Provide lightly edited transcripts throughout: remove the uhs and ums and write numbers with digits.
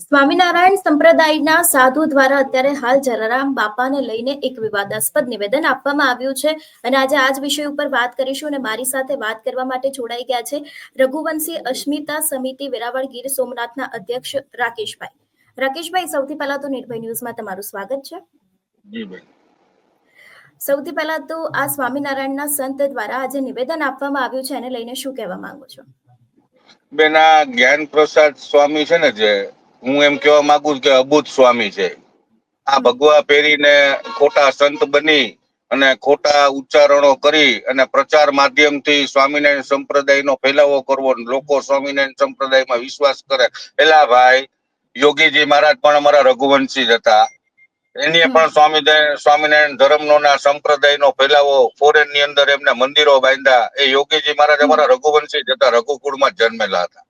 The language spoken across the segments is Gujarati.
સ્વામિનારાયણ સંપ્રદાયના સાધુ દ્વારા અત્યારે હાલ જલારામ બાપાને લઈને એક વિવાદાસ્પદ નિવેદન આપવામાં આવ્યું છે અને આજે આ જ વિષય ઉપર વાત કરીશું અને મારી સાથે વાત કરવા માટે જોડાઈ ગયા છે રઘુવંશી અસ્મિતા સમિતિ વેરાવળ ગીર સોમનાથના અધ્યક્ષ રાકેશભાઈ, સૌથી પહેલા તો નિર્ભય ન્યૂઝમાં તમારું સ્વાગત છે. સૌથી પહેલા તો આ સ્વામિનારાયણના સંત દ્વારા આજે નિવેદન આપવામાં આવ્યું છે એને લઈને શું કહેવા માંગો છો? બેના જ્ઞાન પ્રસાદ સ્વામી છે ને, જે હું એમ કહેવા માંગુ કે અબુધ સ્વામી છે. આ ભગવા પહેરીને ખોટા સંત બની અને ખોટા ઉચ્ચારણો કરી અને પ્રચાર માધ્યમથી સ્વામિનારાયણ સંપ્રદાયનો ફેલાવો કરવો, લોકો સ્વામિનારાયણ સંપ્રદાયમાં વિશ્વાસ કરે. એલા ભાઈ, યોગીજી મહારાજ પણ અમારા રઘુવંશી જ હતા. એની પણ સ્વામિનારાયણ ધર્મનો ના સંપ્રદાયનો ફેલાવો, ફોરેન ની અંદર એમને મંદિરો બાંધ્યા. એ યોગીજી મહારાજ અમારા રઘુવંશી જ હતા, રઘુકુળમાં જન્મેલા હતા.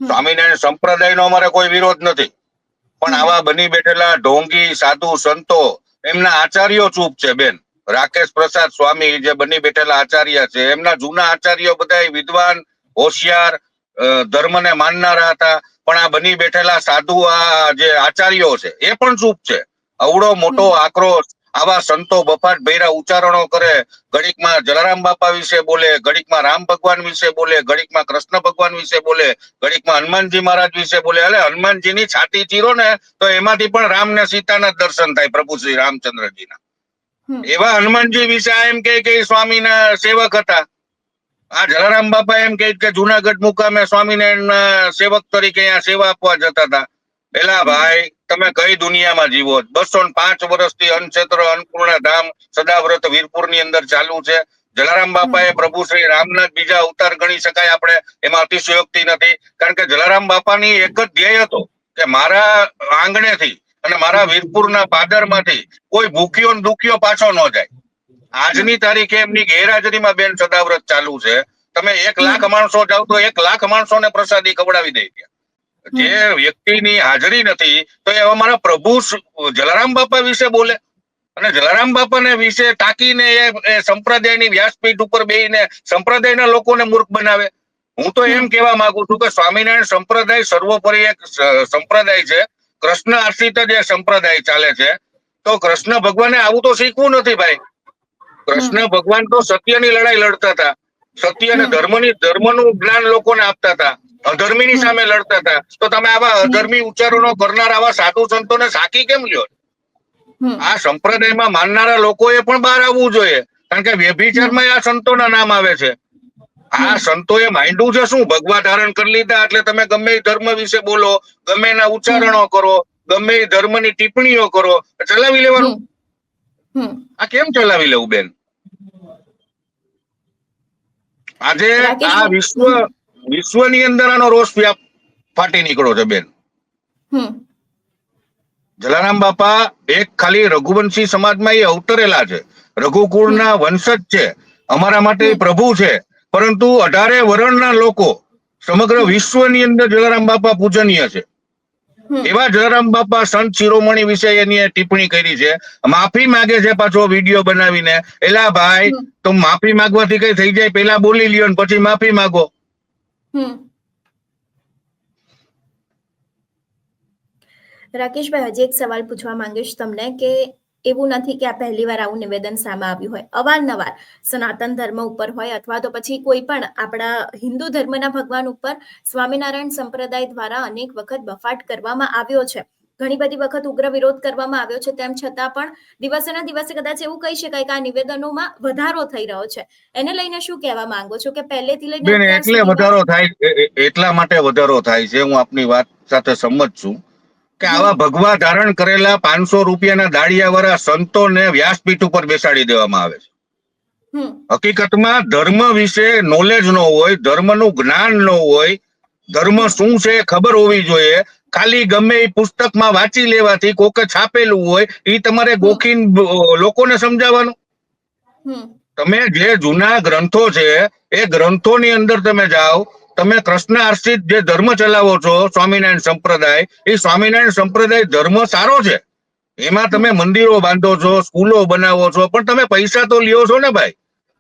સ્વામિનારાયણ સંપ્રદાયનો અમારે કોઈ વિરોધ નથી, પણ આવા બની બેઠેલા ઢોંગી સાધુ સંતો, એમના આચાર્યો ચૂપ છે બેન. રાકેશ પ્રસાદ સ્વામી જે બની બેઠેલા આચાર્ય છે, એમના જૂના આચાર્યો બધા વિદ્વાન, હોશિયાર, ધર્મને માનનારા હતા. પણ આ બની બેઠેલા સાધુ આ જે આચાર્યો છે એ પણ ચૂપ છે. અવડો મોટો આક્રોશ, આવા સંતો બફાટ ભૈરા ઉચ્ચારણો કરે, ઘડીકમાં જલારામ બાપા વિશે બોલે, ઘડીકમાં રામ ભગવાન વિશે બોલે, ઘડીકમાં કૃષ્ણ ભગવાન વિશે બોલે, ઘડીકમાં હનુમાનજી મહારાજ વિશે બોલે. એટલે હનુમાનજીની છાતી ચીરો ને તો એમાંથી પણ રામ ને સીતાના દર્શન થાય, પ્રભુ શ્રી રામચંદ્રજીના. એવા હનુમાનજી વિશે એમ કે સ્વામીના સેવક હતા. આ જલારામ બાપા એમ કે જુનાગઢ મુકામે સ્વામિનારાયણ સેવક તરીકે અહીંયા સેવા આપવા જતા હતા. એલા ભાઈ, તમે કઈ દુનિયામાં જીવો? 205 વર્ષથી અનક્ષેત્ર અન્નપૂર્ણા ધામ સદાવ્રત વીરપુર ની અંદર ચાલુ છે. જલારામ બાપા એ પ્રભુ શ્રી રામના બીજા અવતાર ગણી શકાય આપણે, એમાં અતિશયોક્તિ નથી. કારણ કે જલારામ બાપાની એક જ ધ્યેય હતો કે મારા આંગણેથી અને મારા વીરપુરના પાદરમાંથી કોઈ ભૂખ્યો ને દુખ્યો પાછો ન જાય. આજની તારીખે એમની ગેરહાજરીમાં બેન સદાવ્રત ચાલુ છે. તમે 1 લાખ માણસો જાવ તો 1 લાખ માણસોને પ્રસાદી ખવડાવી દે. જે વ્યક્તિની હાજરી નથી તો એ અમારા પ્રભુ જલારામ બાપા વિશે બોલે અને જલારામ બાપાને વિશે ટાંકીને એ સંપ્રદાયની વ્યાસપીઠ ઉપર બેહીને સંપ્રદાયના લોકોને મૂર્ખ બનાવે. હું તો એમ કહેવા માંગુ છું કે સ્વામિનારાયણ સંપ્રદાય સર્વોપરી એક સંપ્રદાય છે. કૃષ્ણ આશ્રિત જે સંપ્રદાય ચાલે છે. તો કૃષ્ણ ભગવાને આવું તો શીખવું નથી ભાઈ. કૃષ્ણ ભગવાન તો સત્યની લડાઈ લડતા હતા. સત્ય અને ધર્મનું જ્ઞાન લોકોને આપતા હતા. અધર્મીની સામે લડતા હતા. તો તમે આવા અધર્મી ઉચ્ચારણો કરનાર આવા સાધુ સંતોને સાકી કેમ લ્યો? આ સંપ્રદાયમાં માનનારા લોકોએ પણ બહાર આવવું જોઈએ. કારણ કે વ્યભિચારમાં આ સંતોના નામ આવે છે. આ સંતોએ માંડ્યું છે શું? ભગવા ધારણ કરી લીધા એટલે તમે ગમે એ ધર્મ વિશે બોલો, ગમે એના ઉચ્ચારણો કરો, ગમે એ ધર્મની ટિપ્પણીઓ કરો, ચલાવી લેવાનું. આ કેમ ચલાવી લેવું બેન? આજે આ વિશ્વની અંદર આનો રોષ ફાટી નીકળો છે બેન. જલારામ બાપા એક ખાલી રઘુવંશી સમાજમાં એ અવતરેલા છે, રઘુકુળના વંશજ છે, અમારા માટે પ્રભુ છે. પરંતુ 18 વર્ણના લોકો સમગ્ર વિશ્વની અંદર જલારામ બાપા પૂજનીય છે. એવા જલારામ બાપા સંત શિરોમણી વિશે એની ટિપ્પણી કરી છે. માફી માંગે છે પાછો વિડીયો બનાવીને. એલા ભાઈ, તો માફી માંગવાથી કઈ થઈ જાય? પેલા બોલી લ્યો ને પછી માફી માંગો. રાકેશભાઈ, હજી એક સવાલ પૂછવા માંગીશ તમને કે એવું નથી કે આ પહેલી વાર આવું નિવેદન સામે આવ્યું હોય. અવારનવાર સનાતન ધર્મ ઉપર હોય અથવા તો પછી કોઈ પણ આપણા હિન્દુ ધર્મના ભગવાન ઉપર સ્વામિનારાયણ સંપ્રદાય દ્વારા અનેક વખત બફાટ કરવામાં આવ્યો છે. ઘણી બધી વખત ઉગ્ર વિરોધ કરવામાં આવ્યો છે. તેમ છતાં પણ દિવસે ને દિવસે કદાચ એવું કહી શકાય કે આ નિવેદનોમાં વધારો થઈ રહ્યો છે. એને લઈને શું કહેવા માંગો છો કે પહેલેથી લઈને એટલે વધારો થાય, એટલા માટે વધારો થાય છે. હું આપની વાત સાથે સંમત છું કે આવા ભગવા ધારણ કરેલા 500 રૂપિયાના દાળિયા વાળા સંતોને વ્યાસપીઠ ઉપર બેસાડી દેવામાં આવે છે. હકીકતમાં ધર્મ વિશે નોલેજ ન હોય, ધર્મનું જ્ઞાન ન હોય, ધર્મ શું છે ખબર હોવી જોઈએ. ખાલી ગમે એ પુસ્તકમાં વાંચી લેવાથી, કોકે છાપેલું હોય એ તમારે ગોખીન લોકોને સમજાવવાનું. તમે જે જૂના ગ્રંથો છે એ ગ્રંથોની અંદર તમે જાઓ, તમે કૃષ્ણ આશ્રિત જે ધર્મ ચલાવો છો સ્વામિનારાયણ સંપ્રદાય, એ સ્વામિનારાયણ સંપ્રદાય ધર્મ સારો છે. એમાં તમે મંદિરો બાંધો છો, સ્કૂલો બનાવો છો, પણ તમે પૈસા તો લ્યો છો ને ભાઈ.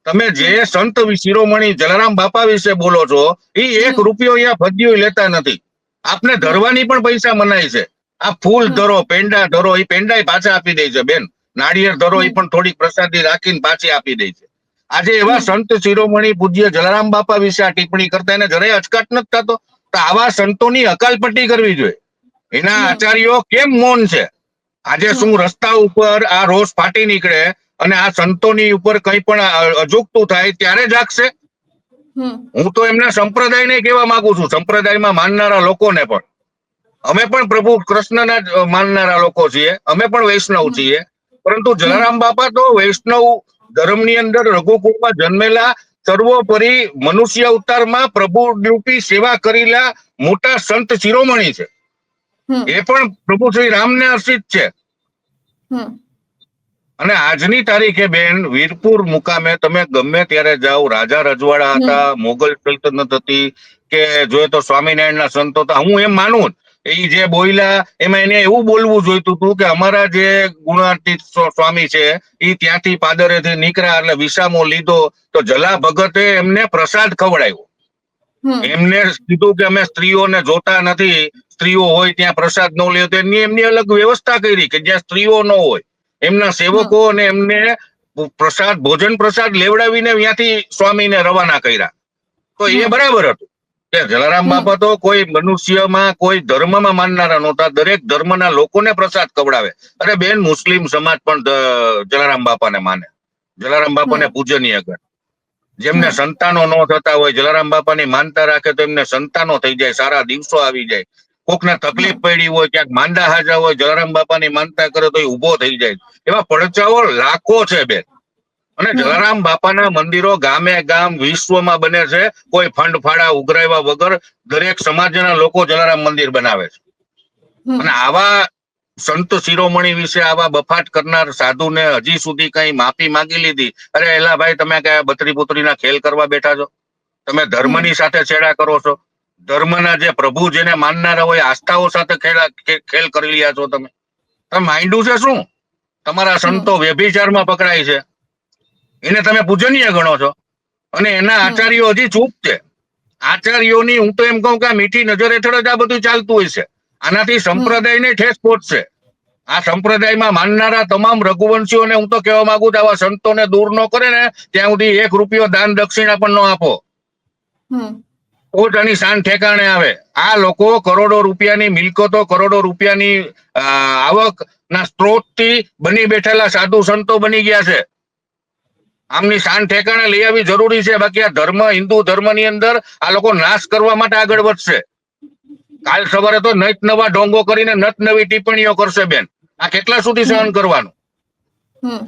તમે જે સંત શિરોમણી જલારામ બાપા વિશે બોલો છો એ 1 રૂપિયો અહીંયા ફદ્યો લેતા નથી. આપને ધરવાની પણ પૈસા મનાય છે. આ ફૂલ ધરો, પેંડા ધરો, એ પેંડા પાછા આપી દે છે બેન. નાળિયેર ધરો એ પણ થોડીક પ્રસાદી રાખીને પાછી આપી દે છે. આજે એવા સંત શિરોમણી પૂજ્ય જલારામ બાપા વિશે આ ટિપ્પણી કરતા એને જરાય અચકાટ નથી થતો? તો આવા સંતોની અકાલપટ્ટી કરવી જોઈએ. એના આચાર્યો કેમ મૌન છે? આજે શું રસ્તા ઉપર આ રોષ ફાટી નીકળે અને આ સંતોની ઉપર કંઈ પણ અજુગતું થાય ત્યારે જાગશે? હું તો એમના સંપ્રદાયને કહેવા માંગુ છું, સંપ્રદાયમાં માનનારા લોકોને પણ, અમે પણ પ્રભુ કૃષ્ણના જ માનનારા લોકો છીએ, અમે પણ વૈષ્ણવ છીએ, પરંતુ જલારામ બાપા તો વૈષ્ણવ ધર્મની અંદર રઘુકુળમાં જન્મેલા, સર્વોપરી મનુષ્ય અવતારમાં પ્રભુ રૂપી સેવા કરેલા મોટા સંત શિરોમણી છે. એ પણ પ્રભુ શ્રી રામને અર્પિત છે. અને આજની તારીખે બેન, વીરપુર મુકામે તમે ગમે ત્યારે જાઓ, રાજા રજવાડા હતા, મોગલ સલ્તનત હતી, કે જોઈએ તો સ્વામિનારાયણના સંતો હતા. હું એમ માનું એ જે બોલ્યા એમાં એને એવું બોલવું જોઈતું હતું કે અમારા જે ગુણાતીત સ્વામી છે એ ત્યાંથી પાદરેથી નીકળ્યા એટલે વિસામો લીધો તો જલા ભગતે એમને પ્રસાદ ખવડાવ્યો. એમને કીધું કે અમે સ્ત્રીઓને જોતા નથી, સ્ત્રીઓ હોય ત્યાં પ્રસાદ ન લે, તો એમની અલગ વ્યવસ્થા કરી કે જ્યાં સ્ત્રીઓ ન હોય એમના સેવકો અને એમને પ્રસાદ, ભોજન પ્રસાદ લેવડાવીને ત્યાંથી સ્વામીને રવાના કર્યા. તો એ બરાબર હતું કે જલારામ બાપા તો કોઈ મનુષ્યમાં, કોઈ ધર્મમાં માનનારા નહોતા, દરેક ધર્મના લોકોને પ્રસાદ ખવડાવે. અરે બેન, મુસ્લિમ સમાજ પણ જલારામ બાપાને માને, જલારામ બાપાને પૂજનીય કરે. જેમને સંતાનો ન થતા હોય, જલારામ બાપાની માનતા રાખે તો એમને સંતાનો થઈ જાય, સારા દિવસો આવી જાય. કોકને તકલીફ પડી હોય, ક્યાંક માંદા હાજા હોય, જલારામ બાપાની માનતા કરે તો એ ઉભો થઈ જાય. એવા પડચાઓ લાખો છે બેન. અને જલારામ બાપાના મંદિરો ગામે ગામ વિશ્વમાં બને છે. કોઈ ફંડ ફાળા ઉઘરાવ્યા વગર દરેક સમાજના લોકો જલારામ મંદિર બનાવે છે. અને આવા સંત શિરોમણી વિશે આવા બફાટ કરનાર સાધુને હજી સુધી કઈ માફી માંગી લીધી? અરે એલા ભાઈ, તમે કયા બતરી પુત્રીના ખેલ કરવા બેઠા છો? તમે ધર્મની સાથે છેડા કરો છો. ધર્મના જે પ્રભુ જેને માનનારા હોય, આસ્થાઓ સાથે ખેલ કરી રહ્યા છો. તમે માઇન્ડું છે શું? તમારા સંતો વ્યભિચારમાં પકડાય છે, એને તમે પૂજનીય ગણો છો, અને એના આચાર્યો હજી ચૂપ છે. આચાર્યોની હું તો એમ કહું કે આ મીઠી નજર હેઠળ જ આ બધું ચાલતું હોય છે. આનાથી સંપ્રદાયને ઠેસ પહોંચશે. આ સંપ્રદાયમાં માનનારા તમામ રઘુવંશીઓને હું તો કહેવા માંગુ છું, આવા સંતોને દૂર ન કરે ને ત્યાં સુધી 1 રૂપિયો દાન દક્ષિણા પણ ન આપો, તો જ આની શાન ઠેકાણે આવે. આ લોકો કરોડો રૂપિયાની મિલકતો, કરોડો રૂપિયાની આવક ના સ્ત્રોતથી બની બેઠેલા સાધુ સંતો બની ગયા છે. આમની શાન ઠેકાણે લઈ આવવી જરૂરી છે. બાકી આ ધર્મ, હિન્દુ ધર્મની અંદર આ લોકો નાશ કરવા માટે આગળ વધશે. કાલ સવારે તો નત નવા ઢોંગો કરીને નત નવી ટિપ્પણીઓ કરશે બેન. આ કેટલા સુધી સહન કરવાનું?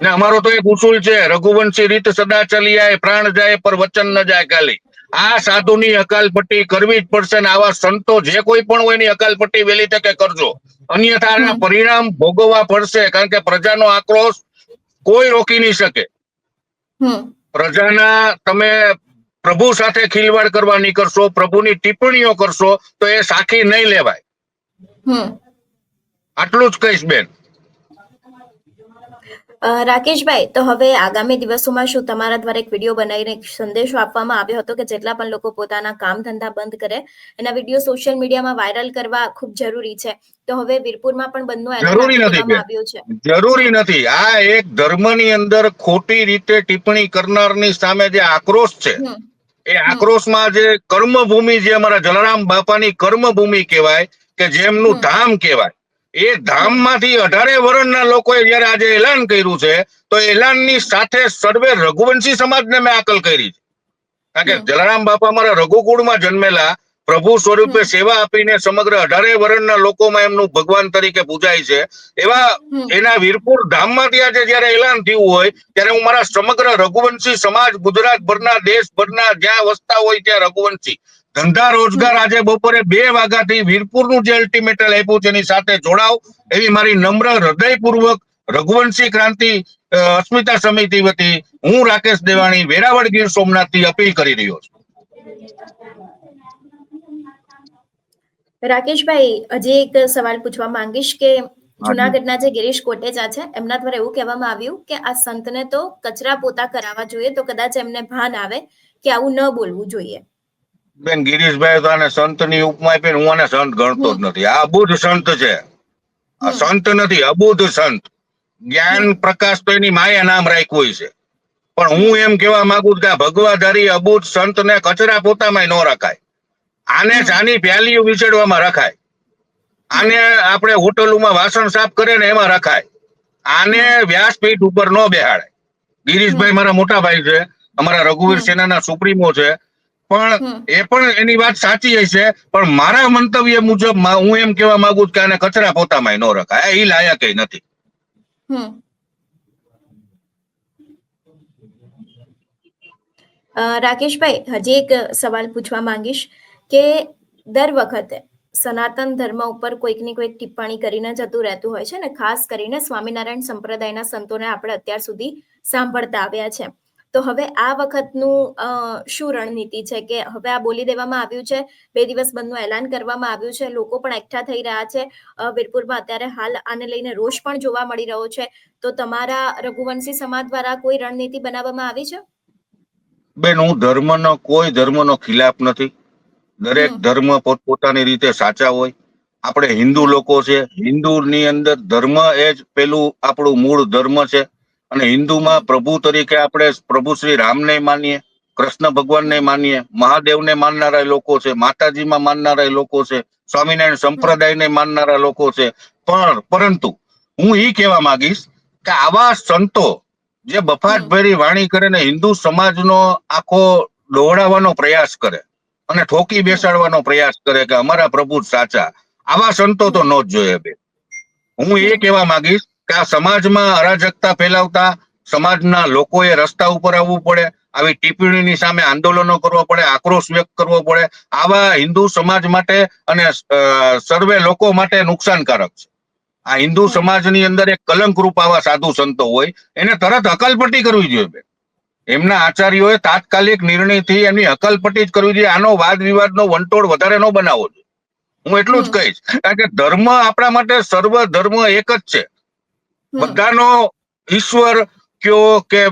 ને અમારો તો એક ઉસૂલ છે, રઘુવંશી રીત સદા ચલી આય, પ્રાણ જાય પર વચન ન જાય ખાલી. આ સાધુની અકાલપટ્ટી કરવી જ પડશે ને આવા સંતો જે કોઈ પણ હોય એની અકાલપટ્ટી વહેલી તકે કરજો. અન્યથા આના પરિણામ ભોગવવા પડશે, કારણ કે પ્રજાનો આક્રોશ કોઈ રોકી નહીં શકે. પ્રજાના તમે પ્રભુ સાથે ખિલવાડ કરવા નીકળશો, પ્રભુની ટિપ્પણીઓ કરશો તો એ સાખી નહીં લેવાય. આટલું જ કહીશ બેન. રાકેશભાઈ, તો હવે આગામી દિવસોમાં શું તમારા દ્વારા એક વિડીયો બનાવીને એક સંદેશો આપવામાં આવ્યો હતો કે જેટલા પણ લોકો પોતાના કામ ધંધા બંધ કરે, એના વિડીયો સોશિયલ મીડિયામાં વાયરલ કરવા ખૂબ જરૂરી છે, તો હવે વીરપુરમાં પણ બંધનું એલાન જરૂરી નથી કરવામાં આવ્યું છે? જરૂરી નથી. આ એક ધર્મની અંદર ખોટી રીતે ટિપ્પણી કરનારની સામે જે આક્રોશ છે, એ આક્રોશમાં જે કર્મભૂમિ, જે અમારા જલારામ બાપાની કર્મભૂમિ કહેવાય, કે જેમનું ધામ કહેવાય, એ ધામમાંથી 18 વર્ષના લોકોએ જયારે આજે એલાન કર્યું છે, તો એલાનની સાથે સર્વે રઘુવંશી સમાજને મેં આકલ કરી છે. કારણ કે જલારામ બાપા અમારા રઘુકુળમાં જન્મેલા, પ્રભુ સ્વરૂપે સેવા આપીને સમગ્ર 18 વર્ષના લોકોમાં એમનું ભગવાન તરીકે પૂજાય છે. એવા એના વીરપુર ધામમાંથી આજે જયારે એલાન થયું હોય, ત્યારે હું મારા સમગ્ર રઘુવંશી સમાજ, ગુજરાતભરના, દેશભરના જ્યાં વસતા હોય ત્યાં રઘુવંશી, ધંધા રોજગાર આજે બપોરે 2 વાગ્યાથી વીરપુરનું જે અલ્ટિમેટલ આપ્યું છે એની સાથે જોડાવ, એવી મારી નમ્ર હૃદયપૂર્વક રઘુવંશી ક્રાંતિ અસ્મિતા સમિતિ વતી હું રાકેશ દેવાણી, વેરાવળ, ગીર સોમનાથથી અપીલ કરી રહ્યો છું. રાકેશભાઈ, હજી એક સવાલ પૂછવા માંગીશ કે જુનાગઢના જે ગિરીશ કોટેચા છે, એમના દ્વારા એવું કહેવામાં આવ્યું કે આ સંતને તો કચરા પોતા કરાવવા જોઈએ, તો કદાચ એમને ભાન આવે કે આવું ન બોલવું જોઈએ. બેન ગિરીશભાઈ તો આને સંતની ઉપમા આપી, હું આને સંત ગણતો જ નથી. આ અબુધ સંત છે, આ સંત નથી, અબુધ સંત. જ્ઞાન પ્રકાશ તો એની માયા નામ રાખ્યું છે. પણ હું એમ કેવા માંગુ કે આ ભગવાધારી અબુધ સંતને કચરા પોતામાં ન રખાય. આને ચાની પ્યાલીઓ વિછેડવામાં રખાય. આને આપણે હોટલોમાં વાસણ સાફ કરે ને એમાં રખાય. આને વ્યાસપીઠ ઉપર ન બેહાડે. ગિરીશભાઈ મારા મોટા ભાઈ છે, અમારા રઘુવીર સેનાના સુપ્રીમો છે, પણ એ પણ એની વાત સાચી હશે. પણ મારા મંતવ્ય મુજબ હું એમ કેવા માંગુ કે આને કચરા પોતામાં ન રખાય. એ લાયક નથી. રાકેશભાઈ, હજી એક સવાલ પૂછવા માંગીશ કે દર વખતે સનાતન ધર્મ ઉપર કોઈક ની કોઈક ટિપ્પણી કરીને જતું રહેતું હોય છે ને, ખાસ કરીને સ્વામિનારાયણ સંપ્રદાયના સંતોને આપણે અત્યાર સુધી સાંભળતા આવ્યા છે. તો હવે આ વખતનું શું રણનીતિ છે કે હવે આ બોલી દેવામાં આવ્યું છે, 2 દિવસ બંધનું એલાન કરવામાં આવ્યું છે, લોકો પણ એકઠા થઈ રહ્યા છે, વીરપુરમાં અત્યારે હાલ આને લઈને રોષ પણ જોવા મળી રહ્યો છે, તો તમારા રઘુવંશી સમાજ દ્વારા કોઈ રણનીતિ બનાવવામાં આવી છે? બેન, હું કોઈ ધર્મનો ખિલાફ નથી. દરેક ધર્મ પોતપોતાની રીતે સાચા હોય. આપણે હિન્દુ લોકો છે, હિન્દુની અંદર ધર્મ એ જ પેલું આપણું મૂળ ધર્મ છે. અને હિન્દુમાં પ્રભુ તરીકે આપણે પ્રભુ શ્રી રામને માનીએ, કૃષ્ણ ભગવાનને માનીએ, મહાદેવને માનનારા લોકો છે, માતાજીમાં માનનારા લોકો છે, સ્વામિનારાયણ સંપ્રદાયને માનનારા લોકો છે. પરંતુ હું એ કહેવા માંગીશ કે આવા સંતો જે બફાટ ભરી વાણી કરે ને હિન્દુ સમાજનો આખો દોહડાવવાનો પ્રયાસ કરે અને ઠોકી બેસાડવાનો પ્રયાસ કરે કે અમારા પ્રભુ સાચા, આવા સંતો તો ન જ જોઈએ. બે હું એ કહેવા માંગીશ કે આ સમાજમાં અરાજકતા ફેલાવતા સમાજના લોકોએ રસ્તા ઉપર આવવું પડે, આવી ટિપ્પણીની સામે આંદોલનો કરવા પડે, આક્રોશ વ્યક્ત કરવો પડે. આવા હિન્દુ સમાજ માટે અને સર્વે લોકો માટે નુકસાનકારક છે. આ હિન્દુ સમાજની અંદર એક કલંકરૂપ આવા સાધુ સંતો હોય એને તરત હકાલપટ્ટી કરવી જોઈએ. એમના આચાર્યોએ તાત્કાલિક નિર્ણયથી એમની હકાલપટ્ટી જ કરવી જોઈએ. આનો વાદ વિવાદનો વંટોળ વધારે ન બનાવવો જોઈએ. હું એટલું જ કહીશ, કારણ કે ધર્મ આપણા માટે સર્વ ધર્મ એક જ છે. બધાનો ઈશ્વર કયો કે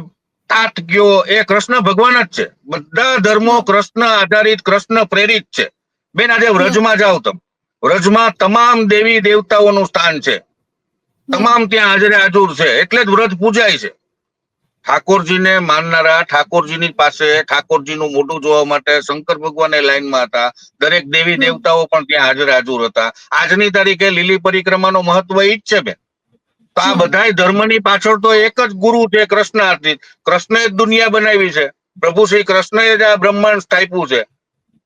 તાત કયો એ કૃષ્ણ ભગવાન જ છે. બધા ધર્મો કૃષ્ણ આધારિત, કૃષ્ણ પ્રેરિત છે. બેન, આજે વ્રજમાં જાઓ તમે, વ્રજમાં તમામ દેવી દેવતાઓનું સ્થાન છે, તમામ ત્યાં હાજરે હાજર છે, એટલે જ વ્રત પૂજાય છે. ઠાકોરજીને માનનારા ઠાકોરજીની પાસે ઠાકોરજીનું મોઢું જોવા માટે શંકર ભગવાન લાઈનમાં હતા. દરેક દેવી દેવતાઓ પણ ત્યાં હાજર હતા. આજની તારીખે લીલી પરિક્રમાનો મહત્વ ઈ જ છે બેન. તો આ બધા ધર્મની પાછળ તો એક જ ગુરુ છે, કૃષ્ણ આર્થિક. કૃષ્ણએ જ દુનિયા બનાવી છે. પ્રભુ શ્રી કૃષ્ણએ જ આ બ્રહ્માંડ સ્થાપ્યું છે.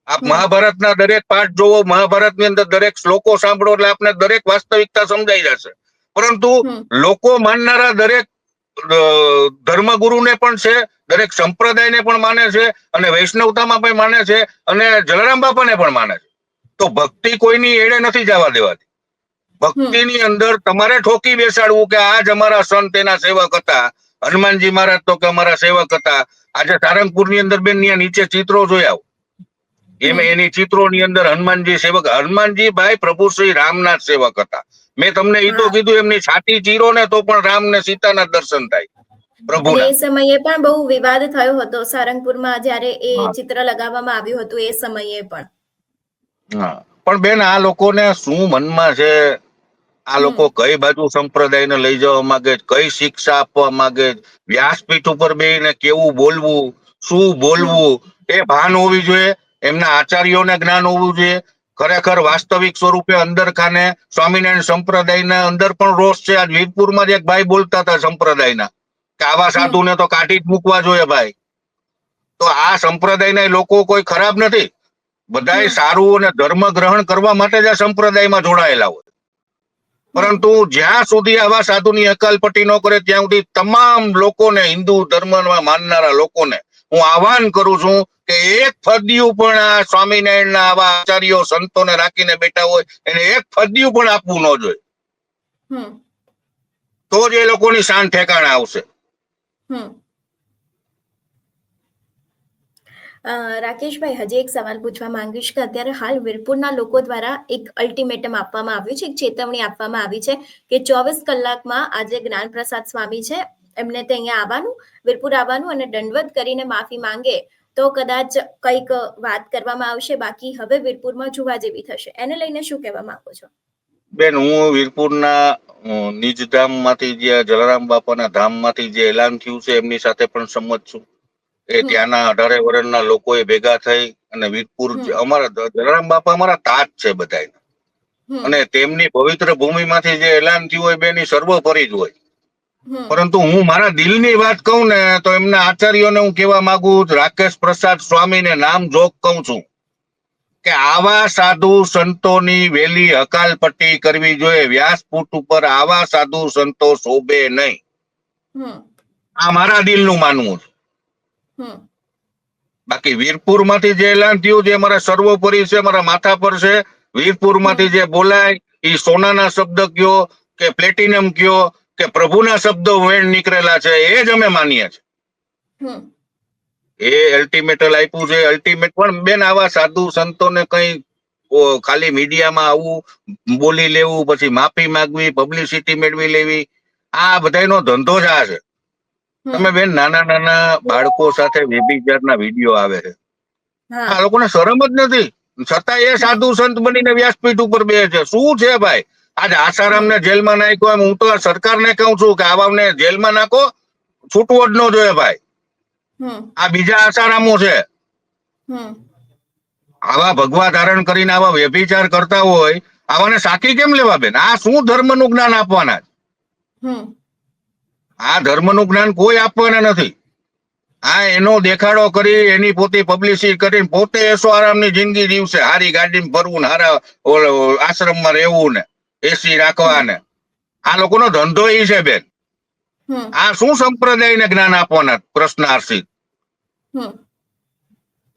આપ મહાભારતના દરેક પાઠ જોવો, મહાભારતની અંદર દરેક શ્લોકો સાંભળો એટલે આપને દરેક વાસ્તવિકતા સમજાઈ જશે. પરંતુ લોકો માનનારા દરેક ધર્મગુરુને પણ છે, દરેક સંપ્રદાયને પણ માને છે, અને વૈષ્ણવતામાં પણ માને છે, અને જલારામ બાપાને પણ માને છે. તો ભક્તિ કોઈની એડે નથી જવા દેવાતી. ભક્તિની અંદર તમારે ઠોકી બેસાડવું કે આજ અમારા સંત એના સેવક હતા, હનુમાનજી મહારાજ તો કે અમારા સેવક હતા. આજે સારંગપુરની અંદર બેન નીચે ચિત્રો જોયા, એની ચિત્રોની અંદર હનુમાનજી સેવક, હનુમાનજી ભાઈ પ્રભુ શ્રી રામના સેવક હતા. મેં તમને એ તો કીધું, એમની છાતી ચીરો ને તો પણ રામ ને સીતાના દર્શન થાય પ્રભુના. એ સમયે પણ બહુ વિવાદ થયો હતો સારંગપુરમાં, જ્યારે એ ચિત્ર લગાવવામાં આવ્યું હતું એ સમયે પણ. પણ બેન, આ લોકોને શું મનમાં છે? આ લોકો કઈ બાજુ સંપ્રદાયને લઈ જવા માંગે, કઈ શિક્ષા આપવા માંગે, વ્યાસપીઠ ઉપર બેસીને કેવું બોલવું, શું બોલવું, એ ભાન હોવી જોઈએ. એમના આચાર્યોને જ્ઞાન હોવું જોઈએ. ખરેખર વાસ્તવિક સ્વરૂપે અંદર ખાને સ્વામિનારાયણ સંપ્રદાયના અંદર પણ રોષ છે. આજ વીરપુરમાં જ એક ભાઈ બોલતા હતા સંપ્રદાયના કે આવા સાધુને તો કાઢી જ મૂકવા જોઈએ ભાઈ. તો આ સંપ્રદાયના લોકો કોઈ ખરાબ નથી, બધાય સારું અને ધર્મ ગ્રહણ કરવા માટે જ આ સંપ્રદાયમાં જોડાયેલા હોય. પરંતુ જ્યાં સુધી આવા સાધુની હકાલપટ્ટી ન કરે ત્યાં સુધી તમામ લોકોને, હિન્દુ ધર્મમાં માનનારા લોકોને હું આહવાન કરું છું કે એક ફદ્યું પણ આ સ્વામિનારાયણના આવા આચાર્યો સંતોને રાખીને બેઠા હોય એને એક ફદ્યું પણ આપવું ન જોઈએ. તો જ એ લોકોની શાન ઠેકાણે આવશે. રાકેશભાઈ, હજી એક સવાલ પૂછવા માંગીશ કે અત્યારે હાલ વીરપુરના લોકો દ્વારા એક અલ્ટિમેટમ આપવામાં આવ્યું છે, એક ચેતવણી આપવામાં આવી છે કે 24 કલાકમાં આજે જ્ઞાનપ્રસાદ સ્વામી છે, એમને તે અહીંયા આવવાનું, વીરપુર આવવાનું અને દંડવત કરીને માફી માંગે તો કદાચ કંઈક વાત કરવામાં આવશે, બાકી હવે વીરપુરમાં જોવા જેવી થશે. એને લઈને શું કહેવા માંગો છો? બેન, હું વીરપુરના નિજધામમાંથી જે જલારામ બાપાના ધામમાંથી જે એલાન થયું છે એમની સાથે પણ સંમત છું. એ ત્યાંના 18 વર્ષના લોકોએ ભેગા થઈ અને વીરપુર અમારા જલારામ બાપા અમારા તાજ છે બધાય, અને તેમની પવિત્ર ભૂમિમાંથી જે એલાન થયું હોય બેન, એ સર્વોપરી જ હોય. પરંતુ હું મારા દિલની વાત કહું ને તો એમના આચાર્યોને હું કહેવા માંગુ, રાકેશ પ્રસાદ સ્વામીને નામ જોગ કહું છું કે આવા સાધુ સંતોની વેલી હકાલપટ્ટી કરવી જોઈએ. વ્યાસપીઠ ઉપર આવા સાધુ સંતો શોભે નહીં. આ મારા દિલનું માનવું છે. બાકી વીરપુરમાંથી જે એલાન થયું છે અમારા સર્વોપરી છે, અમારા માથા પર છે. વીરપુરમાંથી જે બોલાય એ સોનાના શબ્દ કયો કે પ્લેટિનમ કયો કે પ્રભુના શબ્દો વેણ નીકળેલા છે, એ જ અમે માનીએ છીએ. એ અલ્ટિમેટલ આપ્યું છે. અલ્ટિમેટ પણ બેન, આવા સાધુ સંતોને કઈ ખાલી મીડિયામાં આવું બોલી લેવું, પછી માફી માંગવી, પબ્લિસિટી મેળવી લેવી, આ બધાનો ધંધો જ આ છે. તમે બેન, નાના નાના બાળકો સાથે વ્યભિચારના વિડીયો આવે છે, આ લોકોને શરમ જ નથી, છતાં એ સાધુ સંત બનીને વ્યાસપીઠ ઉપર બે છે. શું છે ભાઈ? આજે આસારામને જેલમાં નાખ્યો, હું તો સરકારને કહું છું કે આવાને જેલમાં નાખો, છૂટવો જ ન જોઈએ ભાઈ. આ બીજા આસારામો છે. આવા ભગવા ધારણ કરીને આવા વ્યભિચાર કરતા હોય, આવાને સાકી કેમ લેવા બેન? આ શું ધર્મનું જ્ઞાન આપવાના? આ ધર્મનું જ્ઞાન કોઈ આપવાના નથી. આ એનો દેખાડો કરી, એની પોતે પબ્લિસિટી કરીને પોતે એસો આરામની જિંદગી જીવશે. હારી ગાડીમાં ફરવું ને હારા આશ્રમમાં રહેવું ને એસી રાખવા ને. આ લોકોનો ધંધો એ છે બેન. આ શું સંપ્રદાયને જ્ઞાન આપવાના? પ્રશ્નાર્થિત.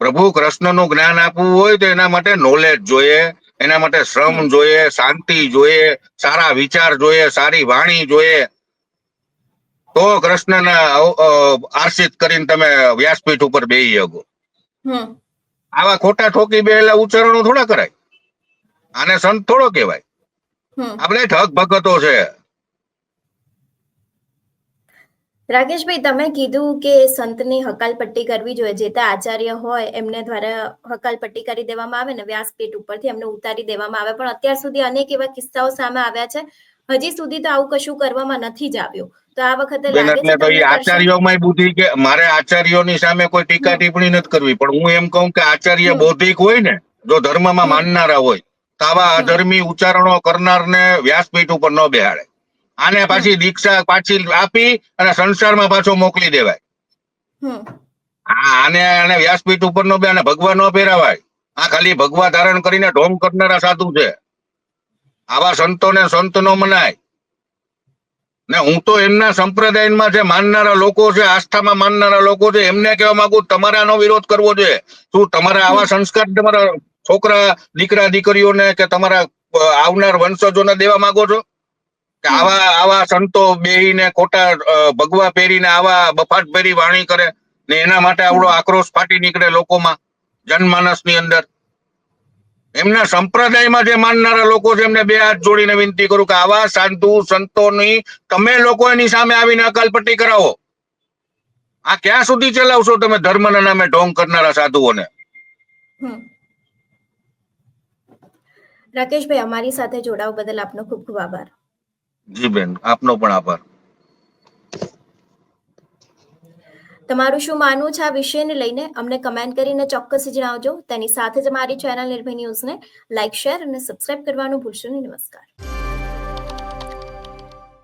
પ્રભુ કૃષ્ણનું જ્ઞાન આપવું હોય તો એના માટે નોલેજ જોઈએ, એના માટે શ્રમ જોઈએ, શાંતિ જોઈએ, સારા વિચાર જોઈએ, સારી વાણી જોઈએ. તો કૃષ્ણના આર્ષિત કરીને તમે વ્યાસપીઠ ઉપર બેસી શકો. આવા ખોટા ઠોકી બેહેલા ઉચ્ચારણો થોડા કરાય. આને સંત થોડો કહેવાય. આપણે ઠગ ભગતો છે. રાકેશભાઈ, તમે કીધું કે સંતની હકાલપટ્ટી કરવી જોઈએ, જે તે આચાર્ય હોય એમને દ્વારા હકાલપટ્ટી કરી દેવામાં આવે ને વ્યાસપીઠ ઉપરથી એમને ઉતારી દેવામાં આવે, પણ અત્યાર સુધી અનેક એવા કિસ્સાઓ સામે આવ્યા છે. હજી સુધી તો આવું કશું કરવામાં નથી જ આવ્યું. તો આ વખતે લાગે છે તમને આચાર્યોમાં બુદ્ધિ કે મારે આચાર્યોની સામે કોઈ ટીકા ટિપ્પણી નથી કરવી, પણ હું એમ કહું કે આચાર્ય બૌદ્ધિક હોય ને, જો ધર્મમાં માનનારા હોય, તો આવા અધર્મી ઉચ્ચારણો કરનારને વ્યાસપીઠ ઉપર ન બેહાડે. આને પાછી દીક્ષા પાછી આપી અને સંસારમાં પાછો મોકલી દેવાય. આને વ્યાસપીઠ ઉપર નો બે, ભગવા ન પહેરાવાય. આ ખાલી ભગવા ધારણ કરીને ઢોંગ કરનારા સાધુ છે. આવા સંતોને સંત નો મનાય ને. હું તો એમના સંપ્રદાયમાં જે માનનારા લોકો છે, આસ્થામાં માનનારા લોકો છે, એમને કહેવા માંગુ, તમારે આનો વિરોધ કરવો જોઈએ. શું તમારા આવા સંસ્કાર તમારા છોકરા, દીકરા, દીકરીઓને કે તમારા આવનાર વંશજોને દેવા માંગો છો? કે આવા સંતો બેહીને ખોટા ભગવા પહેરીને આવા બફાટ ભરી વાણી કરે ને એના માટે આવડો આક્રોશ ફાટી નીકળે લોકોમાં, જનમાનસની અંદર. એમના સંપ્રદાયમાં જે માનનારા લોકો છે એમને બે હાથ જોડીને વિનંતી કરું કે આવા સાધુ સંતોની તમે લોકો એની સામે આવીને અકાલપટ્ટી કરાવો. આ ક્યાં સુધી ચલાવશો તમે ધર્મના નામે ઢોંગ કરનારા સાધુઓને? રાકેશભાઈ, અમારી સાથે જોડાવા બદલ આપનો ખૂબ ખૂબ આભાર. જી બેન, આપનો પણ આભાર. તમારું શું માનવું છે આ વિષયને લઈને અમને કમેન્ટ કરીને ચોક્કસ જણાવજો. તેની સાથે જ અમારી ચેનલ નિર્ભય ન્યૂઝને લાઇક, શેર અને સબસ્ક્રાઇબ કરવાનું ભૂલશો નહીં. નમસ્કાર.